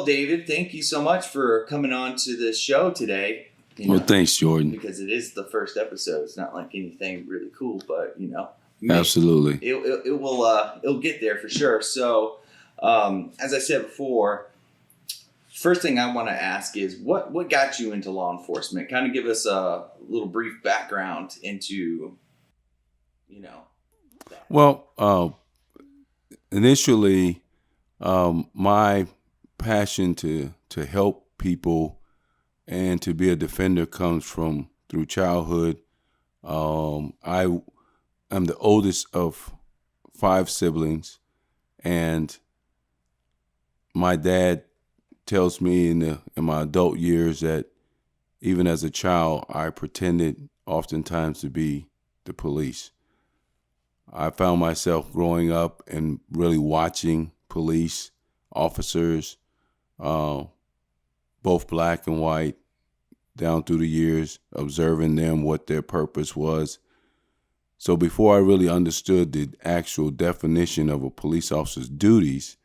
Well, David, thank you so much for coming on to the show today. Well, thanks, Jordan. Because it is the first episode. It's not like anything really cool, but Absolutely, it'll get there for sure. So, as I said before, first thing I want to ask is what got you into law enforcement? Kind of give us a little brief background into, that. Well, initially, my passion to help people and to be a defender comes through childhood. I am the oldest of 5 siblings, and my dad tells me in my adult years that even as a child, I pretended oftentimes to be the police. I found myself growing up and really watching police officers, both black and white, down through the years, observing them, what their purpose was. So before I really understood the actual definition of a police officer's duties,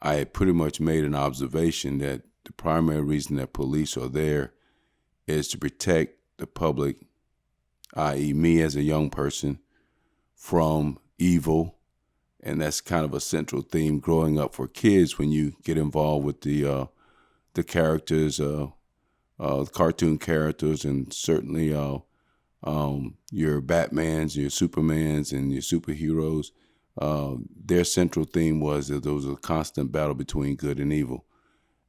I had pretty much made an observation that the primary reason that police are there is to protect the public, i.e. me as a young person, from evil. And that's kind of a central theme growing up for kids when you get involved with the characters, cartoon characters, and certainly your Batmans, your Supermans, and your superheroes. Their central theme was that there was a constant battle between good and evil.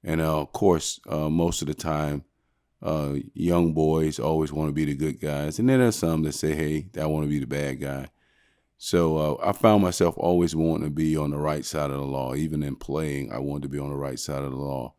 And of course, most of the time, young boys always want to be the good guys. And then there's some that say, hey, I want to be the bad guy. So I found myself always wanting to be on the right side of the law. Even in playing, I wanted to be on the right side of the law.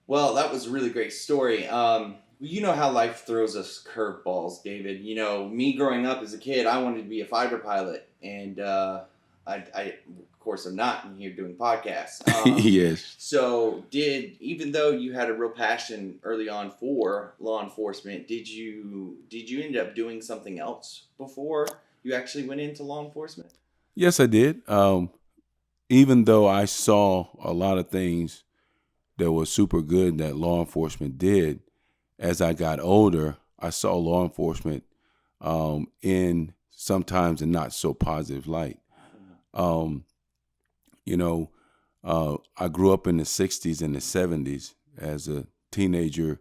Well, that was a really great story. You know how life throws us curveballs, David. Me growing up as a kid, I wanted to be a fighter pilot. And I of course, I'm not in here doing podcasts. Yes. So even though you had a real passion early on for law enforcement, did you end up doing something else before you actually went into law enforcement? Yes, I did. Even though I saw a lot of things that were super good that law enforcement did, as I got older, I saw law enforcement in sometimes a not so positive light. I grew up in the 60s and the 70s as a teenager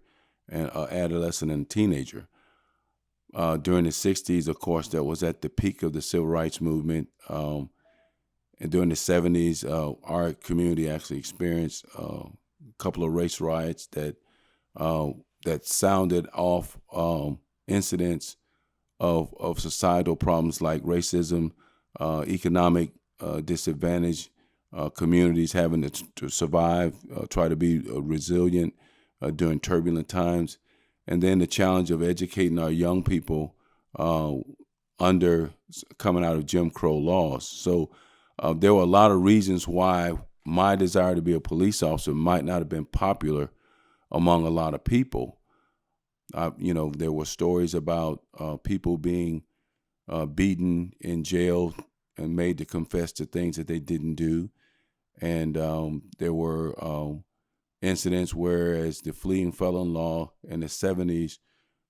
and adolescent and teenager. During the 60s, of course, that was at the peak of the civil rights movement. And during the 70s, our community actually experienced a couple of race riots that sounded off incidents of societal problems like racism, economic disadvantage, communities having to survive, try to be resilient during turbulent times. And then the challenge of educating our young people under coming out of Jim Crow laws. So there were a lot of reasons why my desire to be a police officer might not have been popular among a lot of people. There were stories about people being beaten in jail and made to confess to things that they didn't do. And there were incidents whereas the fleeing felon law in the 70s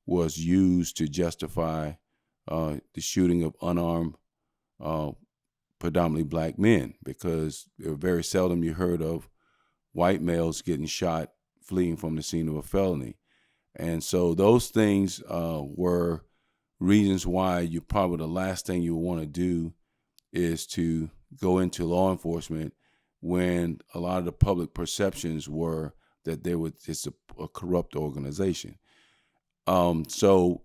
was used to justify the shooting of unarmed, predominantly black men, because it was very seldom you heard of white males getting shot fleeing from the scene of a felony. And so those things were reasons why probably the last thing you want to do is to go into law enforcement when a lot of the public perceptions were that it's a corrupt organization. So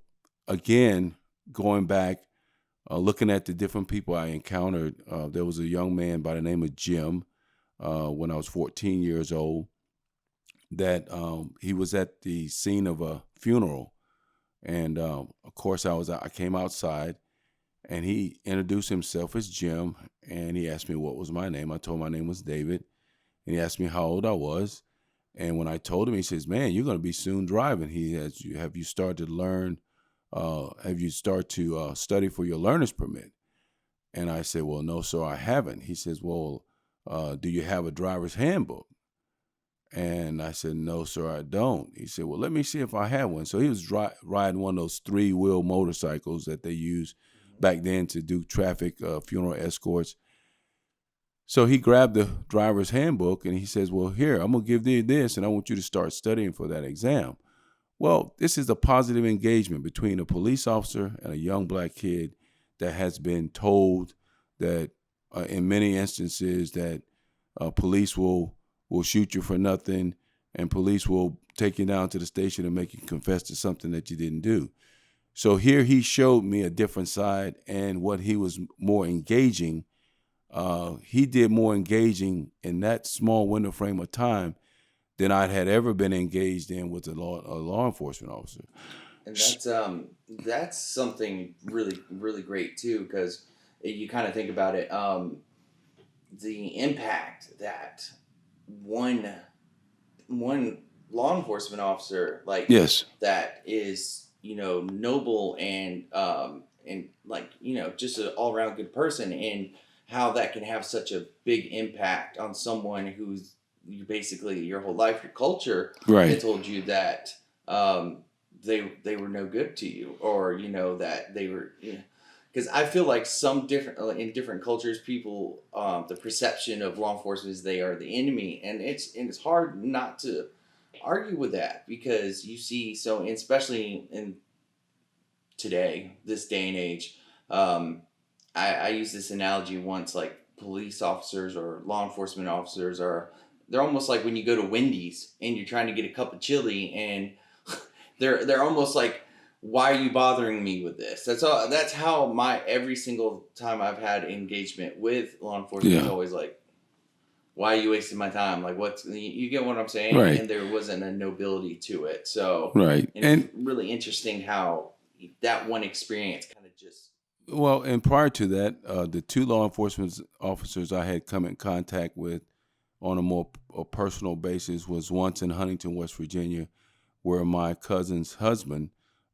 again, going back, looking at the different people I encountered, there was a young man by the name of Jim when I was 14 years old that he was at the scene of a funeral. And of course I came outside and he introduced himself as Jim, and he asked me what was my name. I told him my name was David, and he asked me how old I was. And when I told him, he says, "Man, you're going to be soon driving." Have you started to learn? Have you started to study for your learner's permit? And I said, "Well, no, sir, I haven't." He says, "Well, do you have a driver's handbook?" And I said, no, sir, I don't. He said, well, let me see if I have one. So he was riding one of those 3-wheel motorcycles that they used back then to do traffic funeral escorts. So he grabbed the driver's handbook and he says, well, here, I'm going to give you this and I want you to start studying for that exam. Well, this is a positive engagement between a police officer and a young black kid that has been told that in many instances that police will shoot you for nothing and police will take you down to the station and make you confess to something that you didn't do. So here he showed me a different side, and what he was more engaging, he did more engaging in that small window frame of time than I had ever been engaged in with a law enforcement officer. And that's something really, really great too, because you kind of think about it, the impact that one law enforcement officer, like, Yes. that is, noble and like, just an all around good person, and how that can have such a big impact on someone who's basically your whole life, your culture, Right. they told you that they were no good to you, or that they were. Because I feel like in different cultures, people, the perception of law enforcement is they are the enemy, and it's hard not to argue with that, because you see, so especially in today, this day and age, I used this analogy once, like police officers or law enforcement officers they're almost like when you go to Wendy's and you're trying to get a cup of chili, and they're almost like, why are you bothering me with this? That's how every single time I've had engagement with law enforcement is always like, why are you wasting my time? Like, you get what I'm saying? Right. And there wasn't a nobility to it. So, right. And it's really interesting how that one experience kind of just. Well, and prior to that, the 2 law enforcement officers I had come in contact with on a more personal basis was once in Huntington, West Virginia, where my cousin's husband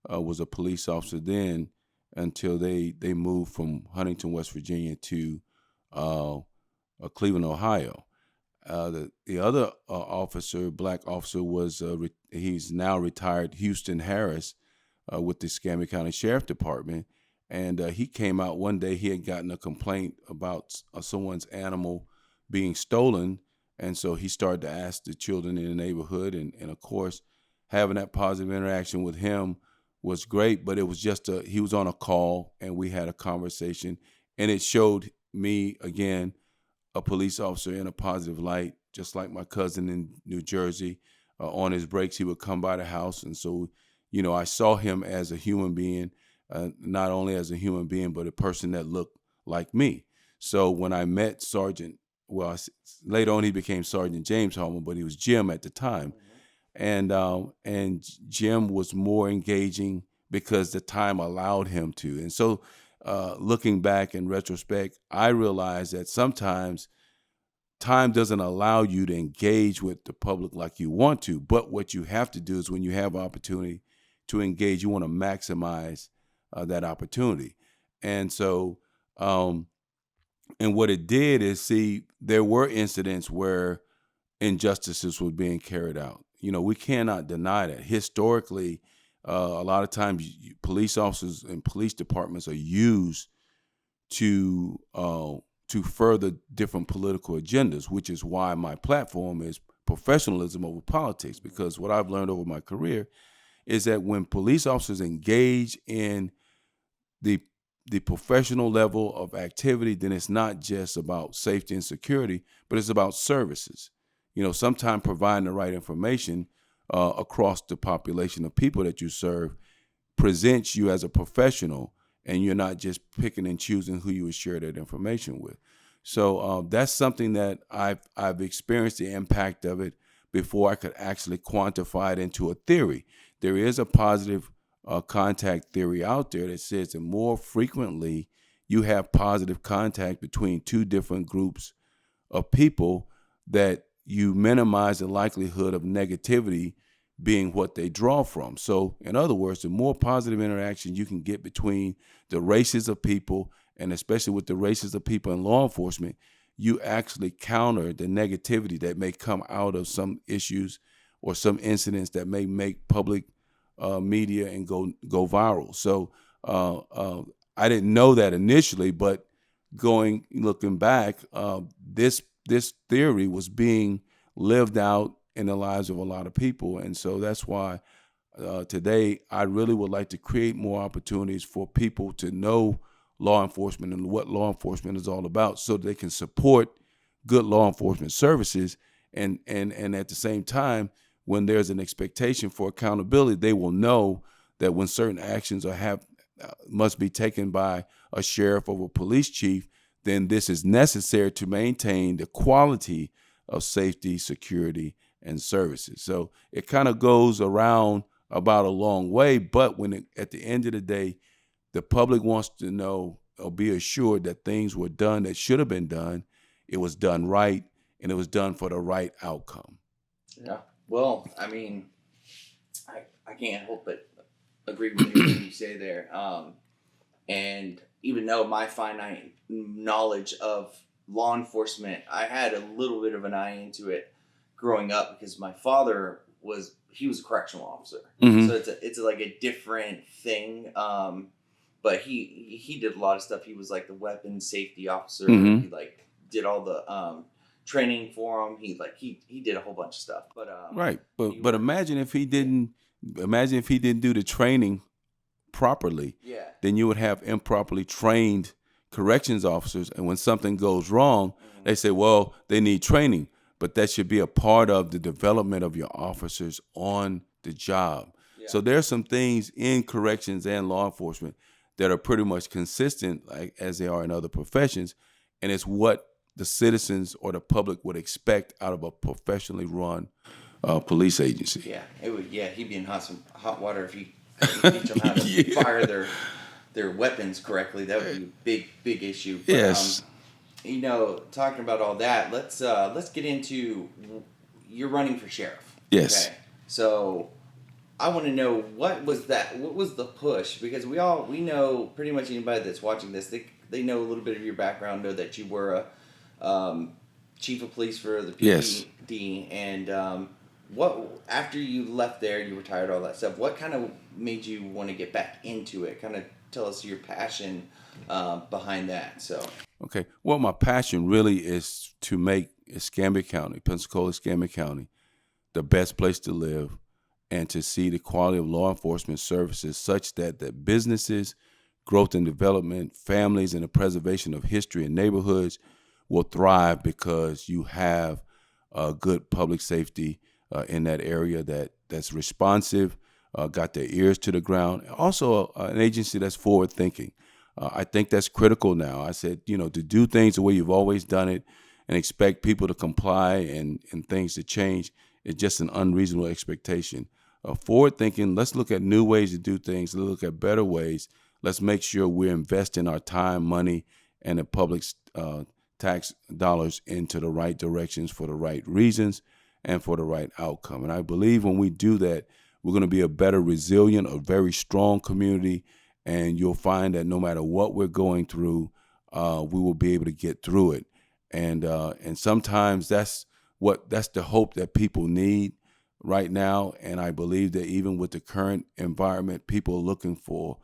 was a police officer then, until they moved from Huntington, West Virginia to Cleveland, Ohio. The other officer, black officer, was he's now retired, Houston Harris, with the Escambia County Sheriff Department. And he came out one day, he had gotten a complaint about someone's animal being stolen. And so he started to ask the children in the neighborhood. And of course, having that positive interaction with him was great, but it was just he was on a call and we had a conversation, and it showed me, again, a police officer in a positive light, just like my cousin in New Jersey. On his breaks, he would come by the house. And so, I saw him as a human being, not only as a human being, but a person that looked like me. So when I met later on he became Sergeant James Holman, but he was Jim at the time. And Jim was more engaging because the time allowed him to. And so looking back in retrospect, I realized that sometimes time doesn't allow you to engage with the public like you want to, but what you have to do is when you have opportunity to engage, you want to maximize that opportunity. And so, and what it did is, see, there were incidents where injustices were being carried out. We cannot deny that. Historically, a lot of times police officers and police departments are used to further different political agendas, which is why my platform is professionalism over politics. Because what I've learned over my career is that when police officers engage in the professional level of activity, then it's not just about safety and security, but it's about services. Sometimes providing the right information across the population of people that you serve presents you as a professional, and you're not just picking and choosing who you would share that information with. So that's something that I've experienced the impact of it before I could actually quantify it into a theory. There is a positive contact theory out there that says that more frequently you have positive contact between 2 different groups of people, that you minimize the likelihood of negativity being what they draw from. So in other words, the more positive interaction you can get between the races of people, and especially with the races of people in law enforcement, you actually counter the negativity that may come out of some issues or some incidents that may make public media and go viral. So I didn't know that initially, but looking back, this theory was being lived out in the lives of a lot of people, and so that's why today I really would like to create more opportunities for people to know law enforcement and what law enforcement is all about, so they can support good law enforcement services, and at the same time, when there's an expectation for accountability, they will know that when certain actions must be taken by a sheriff or a police chief, then this is necessary to maintain the quality of safety, security, and services. So it kind of goes around about a long way, but at the end of the day, the public wants to know or be assured that things were done that should have been done, it was done right, and it was done for the right outcome. Yeah. Well, I mean, I can't help but agree with everything you say there. And even though my finite knowledge of law enforcement, I had a little bit of an eye into it growing up because my father was a correctional officer. Mm-hmm. So it's like a different thing. But he did a lot of stuff. He was like the weapons safety officer. Mm-hmm. He like did all the training for him. He did a whole bunch of stuff. But right. But imagine if he didn't do the training properly. Yeah. Then you would have improperly trained corrections officers, and when something goes wrong, they say, well, they need training, but that should be a part of the development of your officers on the job. Yeah. So there are some things in corrections and law enforcement that are pretty much consistent, like as they are in other professions, and it's what the citizens or the public would expect out of a professionally run police agency. Yeah, it would. Yeah, he'd be in hot water if he teach them how to fire their weapons correctly. That would be a big issue. But, yes. Talking about all that, let's get into you're running for sheriff. Yes. Okay. So I want to know what was the push, because we know pretty much anybody that's watching this, they know a little bit of your background, know that you were a chief of police for the PPD, and what after you left there, you retired, all that stuff. What kind of made you want to get back into it? Kind of tell us your passion behind that. So okay, well, my passion really is to make Escambia County, Pensacola-Escambia County, the best place to live, and to see the quality of law enforcement services such that the businesses, growth and development, families, and the preservation of history and neighborhoods will thrive because you have good public safety in that area that's responsive, got their ears to the ground. Also, an agency that's forward thinking. I think that's critical now. I said, to do things the way you've always done it and expect people to comply and things to change is just an unreasonable expectation. Forward thinking, let's look at new ways to do things. Let's look at better ways. Let's make sure we're investing our time, money, and the public's tax dollars into the right directions for the right reasons and for the right outcome. And I believe when we do that, we're going to be a better, resilient, a very strong community. And you'll find that no matter what we're going through, we will be able to get through it. And sometimes that's the hope that people need right now. And I believe that even with the current environment, people are looking for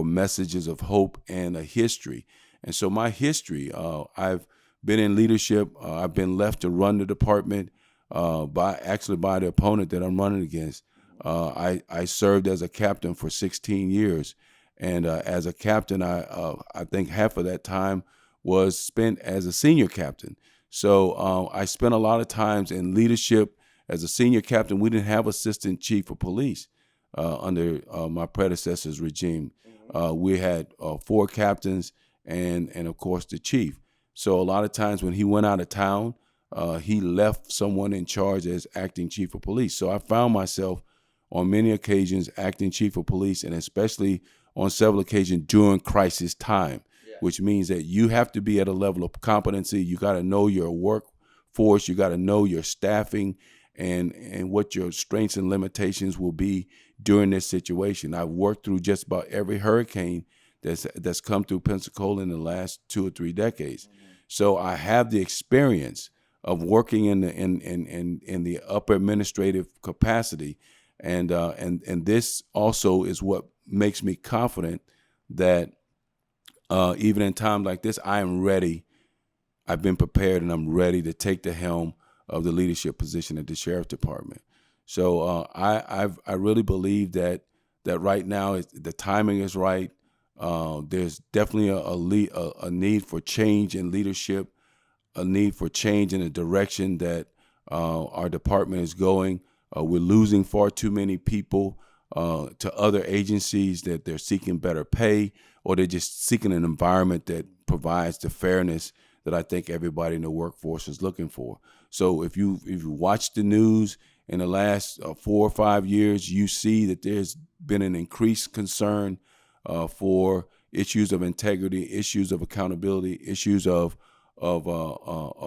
messages of hope and a history. And so my history, I've been in leadership. I've been left to run the department by the opponent that I'm running against. I served as a captain for 16 years. And as a captain, I think half of that time was spent as a senior captain. So I spent a lot of times in leadership. As a senior captain, we didn't have assistant chief of police under my predecessor's regime. We had 4 captains and of course the chief. So a lot of times when he went out of town, he left someone in charge as acting chief of police. So I found myself on many occasions acting chief of police, and especially on several occasions during crisis time, which means that you have to be at a level of competency. You got to know your workforce. You got to know your staffing and what your strengths and limitations will be during this situation. I've worked through just about every hurricane that's come through Pensacola in the last 2 or 3 decades. So I have the experience of working in the upper administrative capacity, and this also is what makes me confident that even in times like this, I am ready. I've been prepared, and I'm ready to take the helm of the leadership position at the sheriff department. So I really believe that right now the timing is right. There's definitely a need for change in leadership, a need for change in the direction that our department is going. We're losing far too many people to other agencies that they're seeking better pay, or they're just seeking an environment that provides the fairness that I think everybody in the workforce is looking for. So if you watch the news in the last 4 or 5 years, you see that there's been an increased concern for issues of integrity, issues of accountability, issues of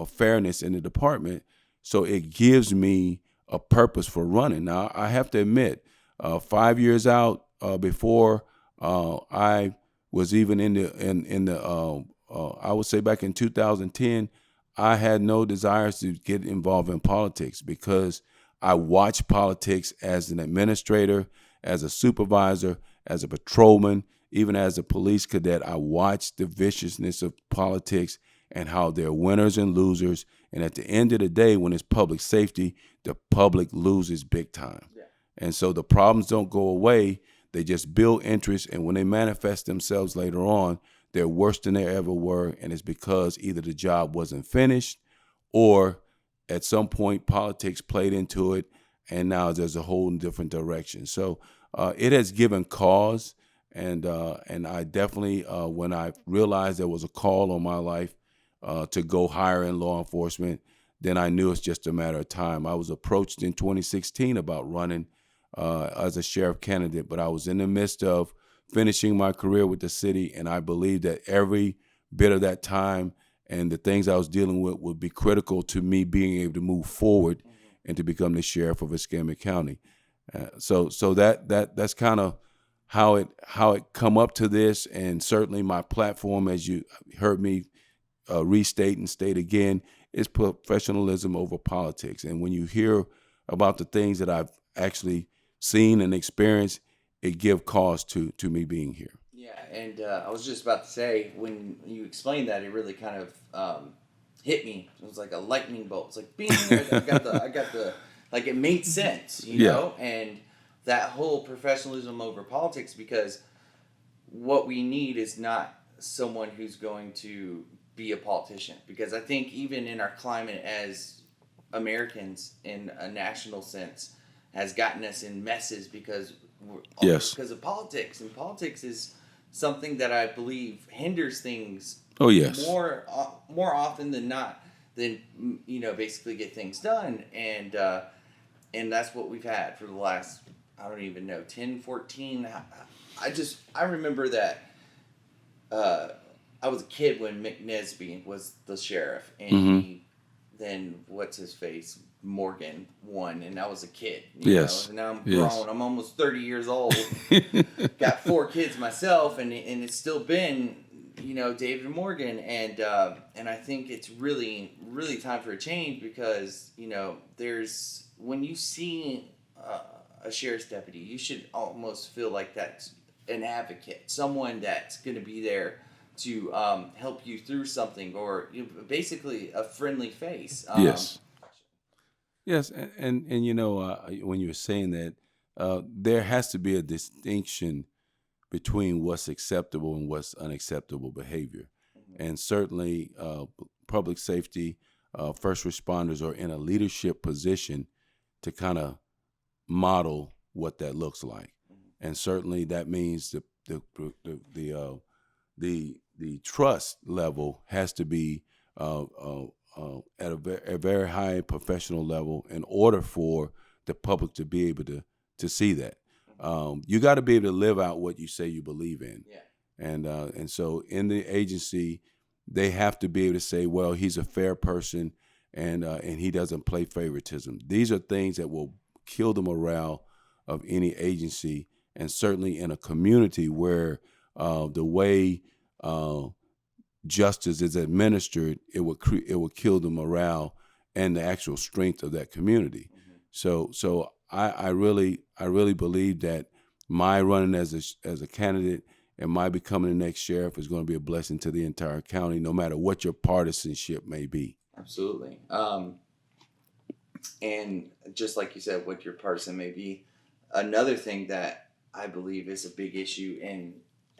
fairness in the department. So it gives me a purpose for running. Now I have to admit, 5 years out before I was even in the I would say back in 2010, I had no desires to get involved in politics because I watched politics as an administrator, as a supervisor, as a patrolman, even as a police cadet. I watched the viciousness of politics and how there are winners and losers. And at the end of the day, when it's public safety, the public loses big time. Yeah. And so the problems don't go away. They just build interest. And when they manifest themselves later on, they're worse than they ever were. And it's because either the job wasn't finished or at some point politics played into it. And now there's a whole different direction. So it has given cause. And I definitely, when I realized there was a call on my life to go higher in law enforcement, then I knew it's just a matter of time. I was approached in 2016 about running as a sheriff candidate, but I was in the midst of finishing my career with the city, and I believed that every bit of that time and the things I was dealing with would be critical to me being able to move forward and to become the sheriff of Escambia County. So that's kind of how it come up to this, and certainly my platform, as you heard me restate and state again, is professionalism over politics. And when you hear about the things that I've actually seen and experienced, it gives cause to me being here. Yeah, and I was just about to say, when you explained that, it really kind of hit me. It was like a lightning bolt. It's like, bing, I got the, like it made sense, you know? And that whole professionalism over politics, because what we need is not someone who's going to be a politician. Because I think even in our climate as Americans, in a national sense, has gotten us in messes because because of politics. And politics is something that I believe hinders things more often than not, than basically get things done. And that's what we've had for the last, I don't even know, 10, 14. I remember that I was a kid when McNesby was the sheriff, and he, then what's his face, Morgan, won, and I was a kid. You know? And now I'm grown. I'm almost 30 years old. Got 4 kids myself, and it's still been David Morgan, and I think it's really time for a change, because there's, when you see a sheriff's deputy, you should almost feel like that's an advocate, someone that's going to be there to help you through something, or basically a friendly face. Yes, and when you were saying that, there has to be a distinction between what's acceptable and what's unacceptable behavior. And certainly public safety, first responders are in a leadership position to kind of model what that looks like. And certainly that means the trust level has to be at a very high professional level in order for the public to be able to see that. You got to be able to live out what you say you believe in. Yeah. And so in the agency, they have to be able to say, well, he's a fair person, and he doesn't play favoritism. These are things that will kill the morale of any agency, and certainly in a community where the way justice is administered, it would kill the morale and the actual strength of that community. So I really believe that my running as a candidate and my becoming the next sheriff is going to be a blessing to the entire county, no matter what your partisanship may be. Absolutely. And just like you said, what your partisan may be, another thing that I believe is a big issue, and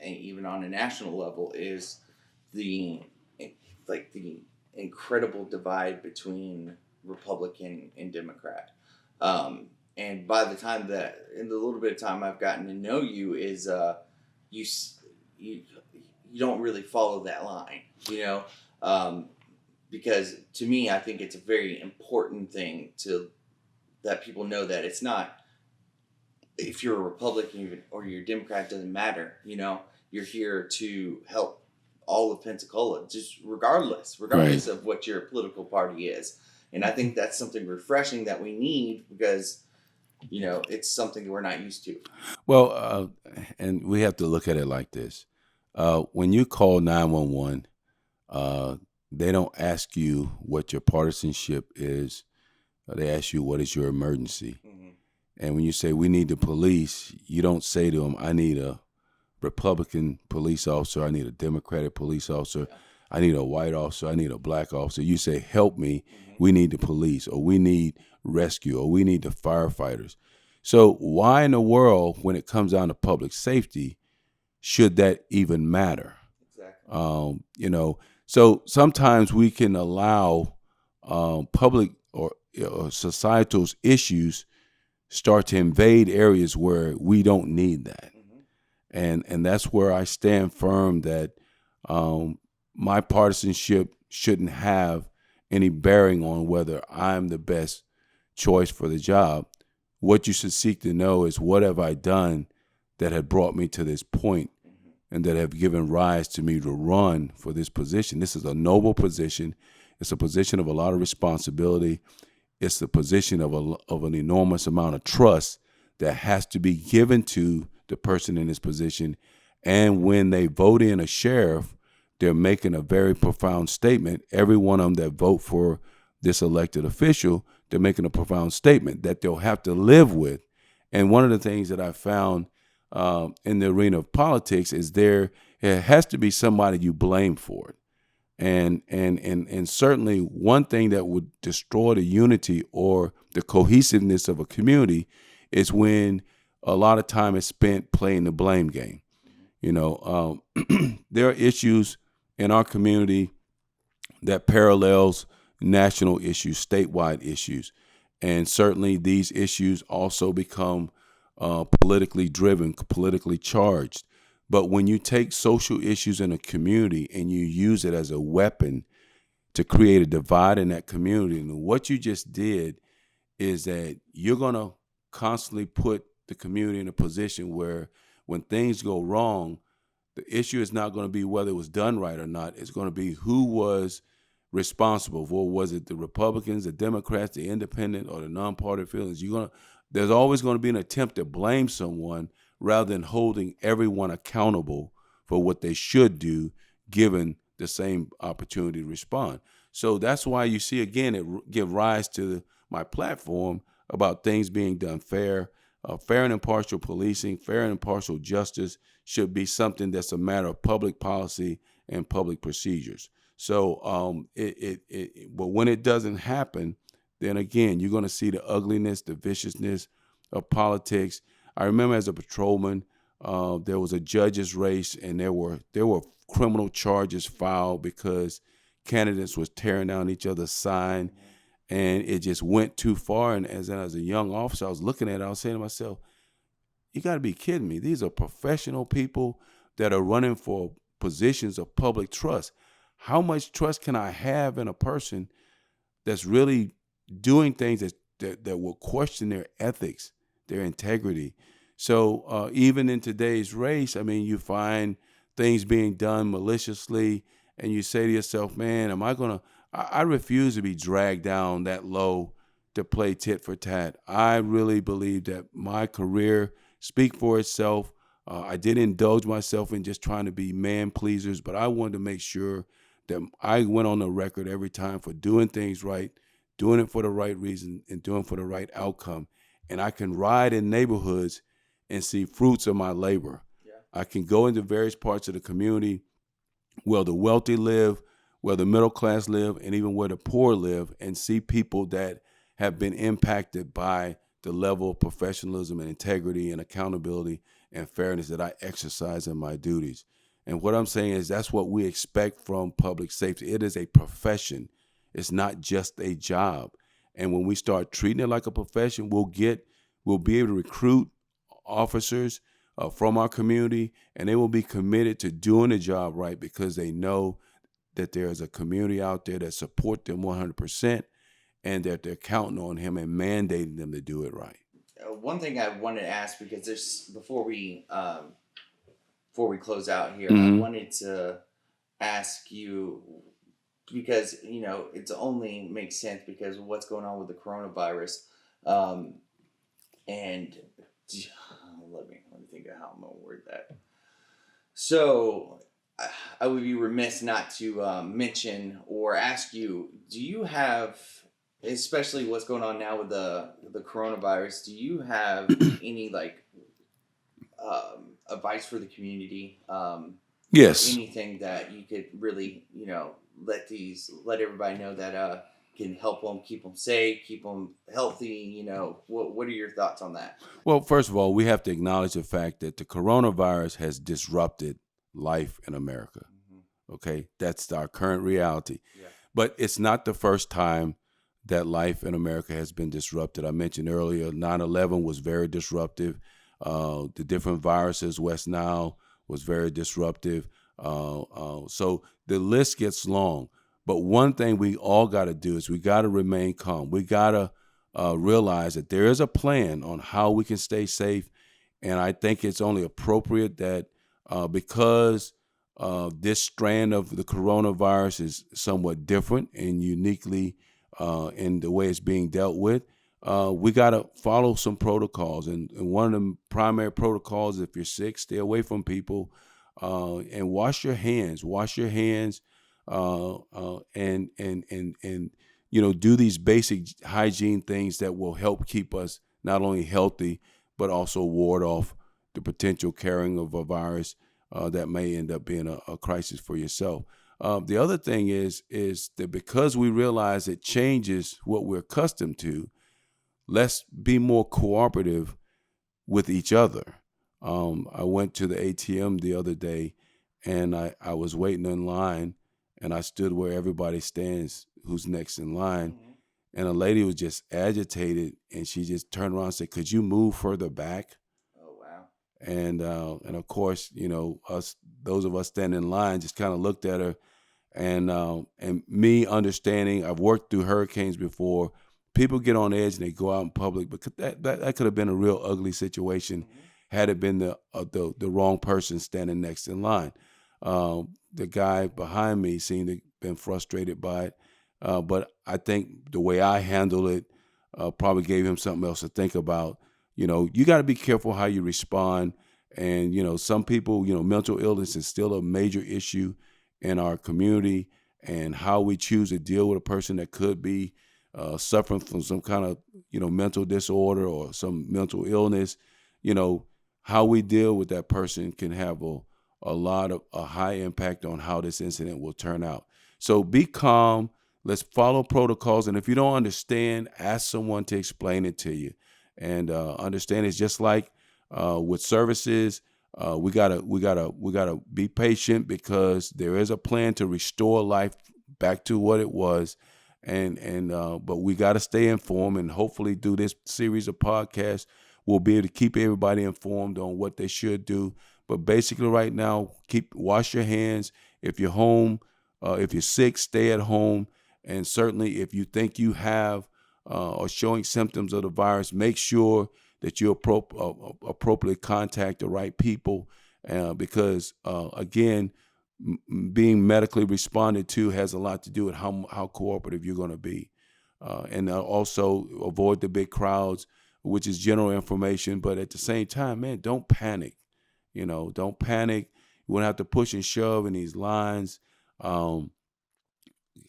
even on a national level, is the the incredible divide between Republican and Democrat. And by the time that, in the little bit of time I've gotten to know you, is you you you don't really follow that line, you know. Because to me, I think it's a very important thing to that people know that it's not, if you're a Republican or you're a Democrat, doesn't matter. You know, you're here to help all of Pensacola, just regardless Right. of what your political party is. And I think that's something refreshing that we need, because it's something we're not used to. Well, and we have to look at it like this: when you call 911, they don't ask you what your partisanship is. They ask you, what is your emergency? Mm-hmm. And when you say, we need the police, you don't say to them, I need a Republican police officer, I need a Democratic police officer, I need a white officer, I need a black officer. You say, help me, we need the police, or we need rescue, or we need the firefighters. So why in the world, when it comes down to public safety, should that even matter? Exactly. So sometimes we can allow public or societal issues start to invade areas where we don't need that. And that's where I stand firm that my partisanship shouldn't have any bearing on whether I'm the best choice for the job. What you should seek to know is, what have I done that had brought me to this point and that have given rise to me to run for this position. This is a noble position. It's a position of a lot of responsibility. It's the position of an enormous amount of trust that has to be given to the person in this position. And when they vote in a sheriff, they're making a very profound statement. Every one of them that vote for this elected official, they're making a profound statement that they'll have to live with. And one of the things that I found in the arena of politics is there has to be somebody you blame for it. And certainly one thing that would destroy the unity or the cohesiveness of a community is when a lot of time is spent playing the blame game. There are issues in our community that parallels national issues, statewide issues. And certainly these issues also become politically driven, politically charged. But when you take social issues in a community and you use it as a weapon to create a divide in that community, and what you just did is that you're going to constantly put the community in a position where when things go wrong, the issue is not going to be whether it was done right or not. It's going to be who was responsible for. Was it the Republicans, the Democrats, the independent, or the non-party affiliates? There's always going to be an attempt to blame someone rather than holding everyone accountable for what they should do given the same opportunity to respond. So that's why you see, again, it give rise to my platform about things being done fair. Fair and impartial policing, fair and impartial justice should be something that's a matter of public policy and public procedures. So, but when it doesn't happen, then again, you're going to see the ugliness, the viciousness of politics. I remember as a patrolman, there was a judge's race, and there were criminal charges filed because candidates was tearing down each other's sign, and it just went too far. And as a young officer, I was looking at it, I was saying to myself, you got to be kidding me. These are professional people that are running for positions of public trust. How much trust can I have in a person that's really doing things that will question their ethics, their integrity? So even in today's race, I mean, you find things being done maliciously, and you say to yourself, man, I refuse to be dragged down that low to play tit for tat. I really believe that my career speaks for itself. I didn't indulge myself in just trying to be man pleasers, but I wanted to make sure that I went on the record every time for doing things right, doing it for the right reason, and doing it for the right outcome. And I can ride in neighborhoods and see fruits of my labor. Yeah. I can go into various parts of the community where the wealthy live, where the middle class live, and even where the poor live, and see people that have been impacted by the level of professionalism and integrity and accountability and fairness that I exercise in my duties. And what I'm saying is that's what we expect from public safety. It is a profession. It's not just a job. And when we start treating it like a profession, we'll be able to recruit officers from our community, and they will be committed to doing the job right because they know that there's a community out there that support them 100% and that they're counting on him and mandating them to do it right. One thing I wanted to ask, because there's before we close out here, I Mhm. wanted to ask you, because it's only makes sense because of what's going on with the coronavirus, and let me think of how I'm gonna word that. So I would be remiss not to mention or ask you: do you have, especially what's going on now with the coronavirus, do you have any advice for the community? Yes. Anything that you could really, let everybody know that can help them, keep them safe, keep them healthy. What are your thoughts on that? Well, first of all, we have to acknowledge the fact that the coronavirus has disrupted life in America. Mm-hmm. Okay, that's our current reality. Yeah. But it's not the first time that life in America has been disrupted. I mentioned earlier, 9/11 was very disruptive. The different viruses, West Nile was very disruptive. So the list gets long. But one thing we all got to do is we got to remain calm. We got to realize that there is a plan on how we can stay safe. And I think it's only appropriate that because this strand of the coronavirus is somewhat different and uniquely in the way it's being dealt with, we got to follow some protocols. And one of the primary protocols, if you're sick, stay away from people and wash your hands. Wash your hands and do these basic hygiene things that will help keep us not only healthy, but also ward off the potential carrying of a virus that may end up being a crisis for yourself. The other thing is that because we realize it changes what we're accustomed to, let's be more cooperative with each other. I went to the ATM the other day, and I was waiting in line, and I stood where everybody stands who's next in line. Mm-hmm. And a lady was just agitated, and she just turned around and said, "Could you move further back?" Oh wow. And of course, those of us standing in line just kind of looked at her, and me understanding, I've worked through hurricanes before. People get on edge and they go out in public, but that could have been a real ugly situation Mm-hmm. had it been the wrong person standing next in line. The guy behind me seemed to have been frustrated by it, but I think the way I handled it probably gave him something else to think about. You got to be careful how you respond. And, some people, mental illness is still a major issue in our community, and how we choose to deal with a person that could be suffering from some kind of, mental disorder or some mental illness, how we deal with that person can have a high impact on how this incident will turn out. So be calm. Let's follow protocols. And if you don't understand, ask someone to explain it to you. And understand it's just like with services. We gotta be patient because there is a plan to restore life back to what it was. But we got to stay informed, and hopefully through this series of podcasts, we'll be able to keep everybody informed on what they should do. But basically right now, wash your hands. If you're home, if you're sick, stay at home. And certainly if you think you have or showing symptoms of the virus, make sure that you appropriately contact the right people because, again, being medically responded to has a lot to do with how cooperative you're going to be. And also avoid the big crowds, which is general information. But at the same time, man, don't panic. Don't panic. You won't have to push and shove in these lines.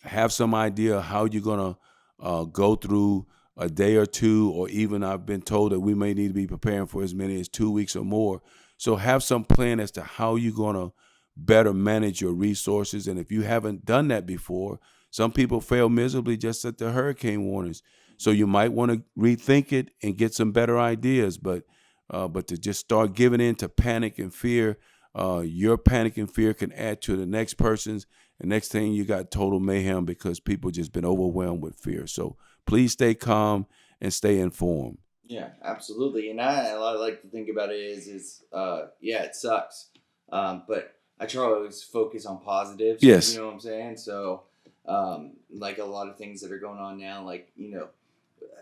Have some idea how you're going to go through a day or two, or even I've been told that we may need to be preparing for as many as 2 weeks or more. So have some plan as to how you're going to better manage your resources. And if you haven't done that before, some people fail miserably just at the hurricane warnings. So you might want to rethink it and get some better ideas. But to just start giving in to panic and fear, your panic and fear can add to the next person's. And next thing, you got total mayhem because people just been overwhelmed with fear. So please stay calm and stay informed. Yeah, absolutely. And I like to think about it is yeah, it sucks. But I try to always focus on positives. Yes. You know what I'm saying? So, like a lot of things that are going on now, like,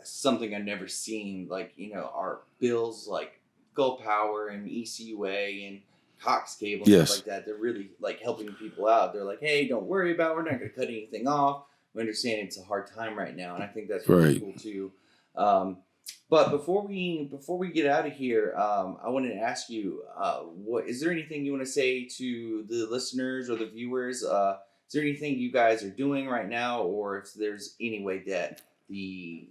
something I've never seen, like, our bills like Gulf Power and ECUA and Cox Cable, Yes. stuff like that. They're really like helping people out. They're like, hey, don't worry about it. We're not going to cut anything off. We understand it's a hard time right now. And I think that's really Right. cool too. But before we get out of here, I wanted to ask you, what is there anything you want to say to the listeners or the viewers? Is there anything you guys are doing right now, or if there's any way that the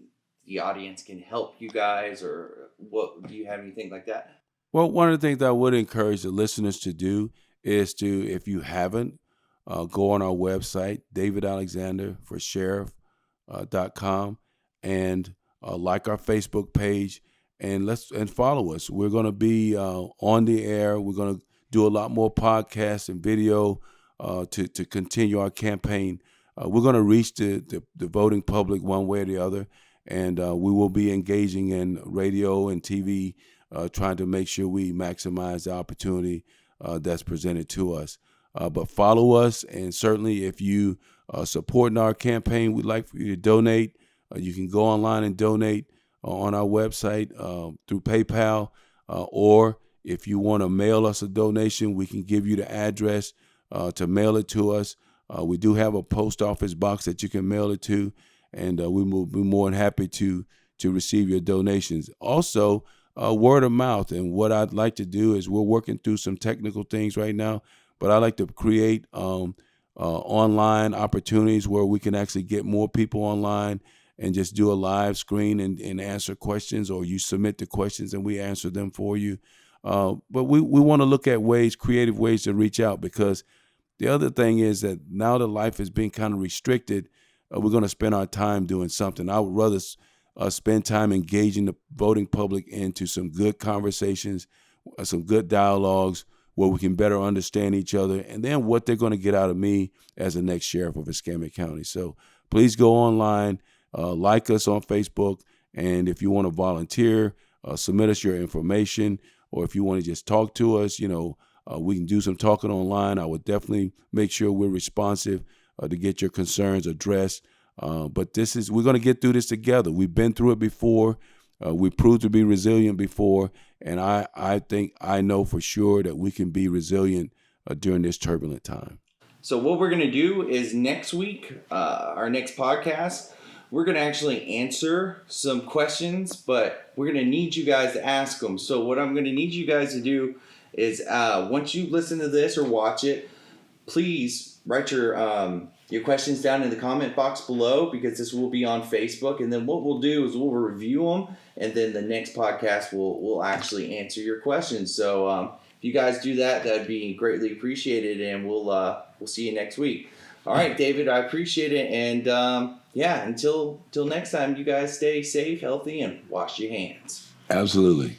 audience can help you guys, or what do you have anything like that? Well, one of the things that I would encourage the listeners to do is to, if you haven't, go on our website, davidalexanderforsheriff.com, and like our Facebook page, and follow us. We're going to be on the air. We're going to do a lot more podcasts and video to continue our campaign. We're going to reach the voting public one way or the other, and we will be engaging in radio and TV, trying to make sure we maximize the opportunity that's presented to us. But follow us, and certainly if you are supporting our campaign, we'd like for you to donate. You can go online and donate on our website through PayPal, or if you want to mail us a donation, we can give you the address to mail it to us. We do have a post office box that you can mail it to, and we will be more than happy to receive your donations. Also, word of mouth. And what I'd like to do is, we're working through some technical things right now, but I like to create online opportunities where we can actually get more people online and just do a live screen and answer questions, or you submit the questions and we answer them for you. But we want to look at creative ways to reach out, because the other thing is that now that life is being kind of restricted, we're going to spend our time doing something. I would rather spend time engaging the voting public into some good conversations, some good dialogues where we can better understand each other, and then what they're going to get out of me as the next sheriff of Escambia County. So please go online, like us on Facebook, and if you want to volunteer, submit us your information, or if you want to just talk to us, we can do some talking online. I would definitely make sure we're responsive to get your concerns addressed. But we're going to get through this together. We've been through it before. We proved to be resilient before. And I think I know for sure that we can be resilient during this turbulent time. So what we're going to do is next week, our next podcast, we're going to actually answer some questions, but we're going to need you guys to ask them. So what I'm going to need you guys to do is once you listen to this or watch it, please write your questions down in the comment box below, because this will be on Facebook. And then what we'll do is we'll review them, and then the next podcast we'll actually answer your questions. So if you guys do that, that'd be greatly appreciated, and we'll see you next week. All right, David, I appreciate it, and until next time, you guys stay safe, healthy, and wash your hands. Absolutely.